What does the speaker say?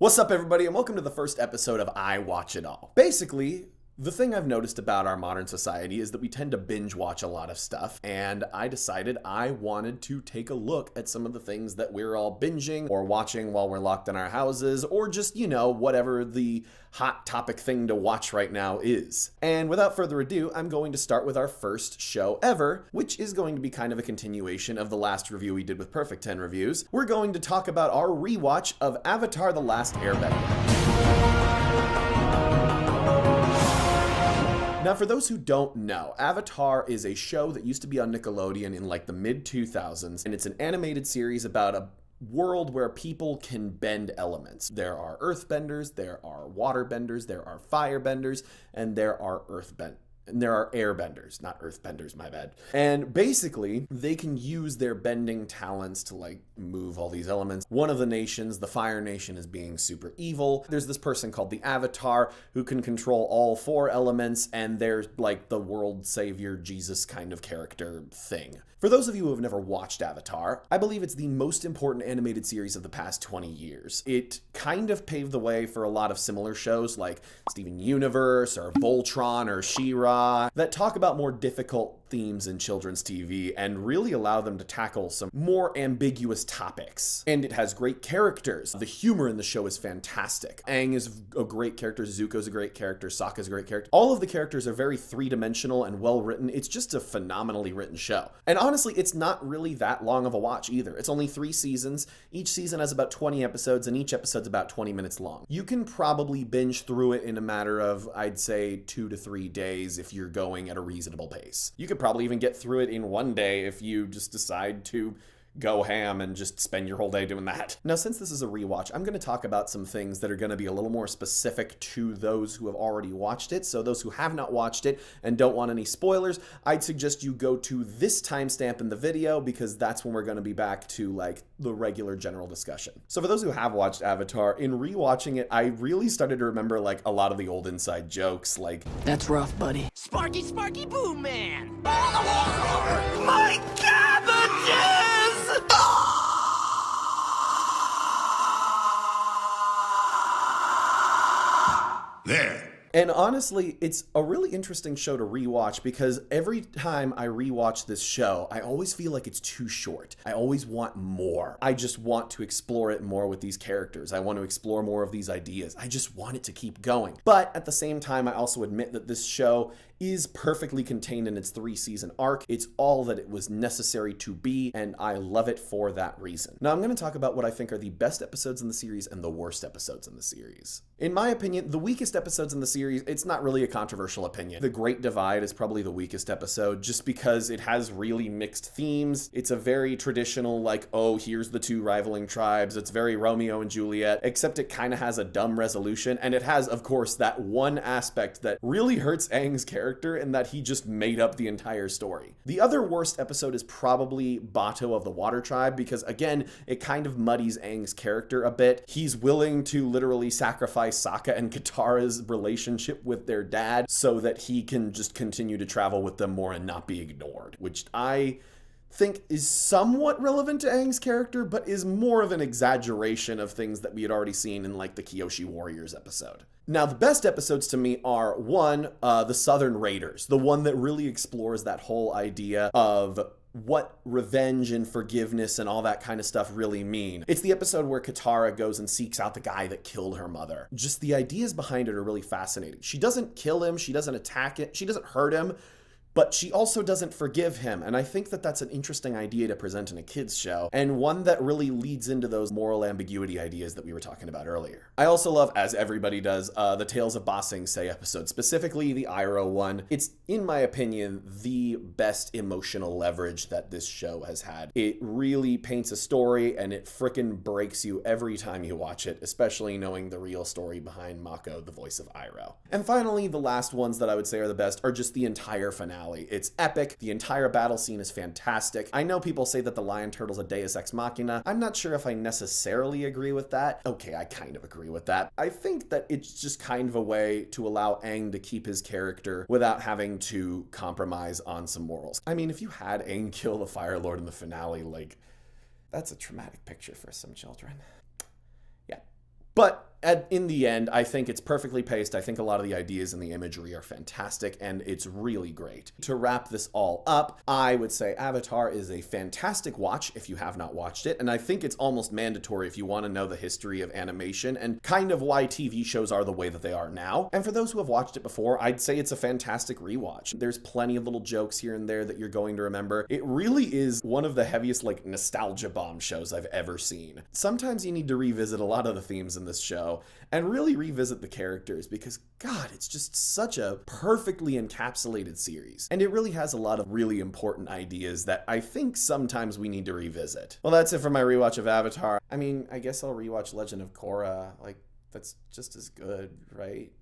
What's up, everybody, and welcome to the first episode of I Watch It All. Basically, the thing I've noticed about our modern society is that we tend to binge watch a lot of stuff, and I decided I wanted to take a look at some of the things that we're all binging or watching while we're locked in our houses, or just, whatever the hot topic thing to watch right now is. And without further ado, I'm going to start with our first show ever, which is going to be kind of a continuation of the last review we did with Perfect 10 Reviews. We're going to talk about our rewatch of Avatar: The Last Airbender. Now, for those who don't know, Avatar is a show that used to be on Nickelodeon in like the mid-2000s, and it's an animated series about a world where people can bend elements. There are earthbenders, there are waterbenders, there are firebenders, and there are airbenders, not earthbenders, my bad. And basically, they can use their bending talents to move all these elements. One of the nations, the Fire Nation, is being super evil. There's this person called the Avatar who can control all four elements, and they're like the world savior, Jesus kind of character thing. For those of you who have never watched Avatar, I believe it's the most important animated series of the past 20 years. It kind of paved the way for a lot of similar shows like Steven Universe or Voltron or She-Ra that talk about more difficult themes in children's TV and really allow them to tackle some more ambiguous topics. And it has great characters. The humor in the show is fantastic. Aang is a great character, Zuko's a great character, Sokka's a great character. All of the characters are very three-dimensional and well written. It's just a phenomenally written show. And honestly, it's not really that long of a watch either. It's only 3 seasons. Each season has about 20 episodes, and each episode's about 20 minutes long. You can probably binge through it in a matter of, I'd say, 2 to 3 days if you're going at a reasonable pace. You could probably even get through it in one day if you just decide to go ham and just spend your whole day doing that. Now, since this is a rewatch, I'm going to talk about some things that are going to be a little more specific to those who have already watched it. So those who have not watched it and don't want any spoilers, I'd suggest you go to this timestamp in the video because that's when we're going to be back to the regular general discussion. So for those who have watched Avatar, in rewatching it, I really started to remember a lot of the old inside jokes, That's rough, buddy. Sparky, Sparky, Boom Man! My cabbages! There. And honestly, it's a really interesting show to rewatch because every time I rewatch this show, I always feel like it's too short. I always want more. I just want to explore it more with these characters. I want to explore more of these ideas. I just want it to keep going. But at the same time, I also admit that this show is perfectly contained in its 3-season arc. It's all that it was necessary to be, and I love it for that reason. Now, I'm going to talk about what I think are the best episodes in the series and the worst episodes in the series. In my opinion, the weakest episodes in the series, it's not really a controversial opinion. The Great Divide is probably the weakest episode just because it has really mixed themes. It's a very traditional, here's the two rivaling tribes. It's very Romeo and Juliet, except it kind of has a dumb resolution, and it has, of course, that one aspect that really hurts Aang's character and that he just made up the entire story. The other worst episode is probably Bato of the Water Tribe because, again, it kind of muddies Aang's character a bit. He's willing to literally sacrifice Sokka and Katara's relationship with their dad so that he can just continue to travel with them more and not be ignored, which I think is somewhat relevant to Aang's character, but is more of an exaggeration of things that we had already seen in the Kyoshi Warriors episode. Now, the best episodes to me are one, the Southern Raiders, the one that really explores that whole idea of what revenge and forgiveness and all that kind of stuff really mean. It's the episode where Katara goes and seeks out the guy that killed her mother. Just the ideas behind it are really fascinating. She doesn't kill him, she doesn't attack it, she doesn't hurt him, but she also doesn't forgive him. And I think that that's an interesting idea to present in a kid's show, and one that really leads into those moral ambiguity ideas that we were talking about earlier. I also love, as everybody does, the Tales of Ba Sing Se episode, specifically the Iroh one. It's, in my opinion, the best emotional leverage that this show has had. It really paints a story, and it frickin' breaks you every time you watch it, especially knowing the real story behind Mako, the voice of Iroh. And finally, the last ones that I would say are the best are just the entire finale. It's epic. The entire battle scene is fantastic. I know people say that the Lion Turtle's a Deus Ex Machina. I'm not sure if I necessarily agree with that. Okay, I kind of agree with that. I think that it's just kind of a way to allow Aang to keep his character without having to compromise on some morals. I mean, if you had Aang kill the Fire Lord in the finale, that's a traumatic picture for some children. Yeah. But in the end, I think it's perfectly paced. I think a lot of the ideas and the imagery are fantastic, and it's really great. To wrap this all up, I would say Avatar is a fantastic watch if you have not watched it, and I think it's almost mandatory if you want to know the history of animation and kind of why TV shows are the way that they are now. And for those who have watched it before, I'd say it's a fantastic rewatch. There's plenty of little jokes here and there that you're going to remember. It really is one of the heaviest like nostalgia bomb shows I've ever seen. Sometimes you need to revisit a lot of the themes in this show and really revisit the characters because God, it's just such a perfectly encapsulated series. And it really has a lot of really important ideas that I think sometimes we need to revisit. Well, that's it for my rewatch of Avatar. I mean, I guess I'll rewatch Legend of Korra. Like, that's just as good, right?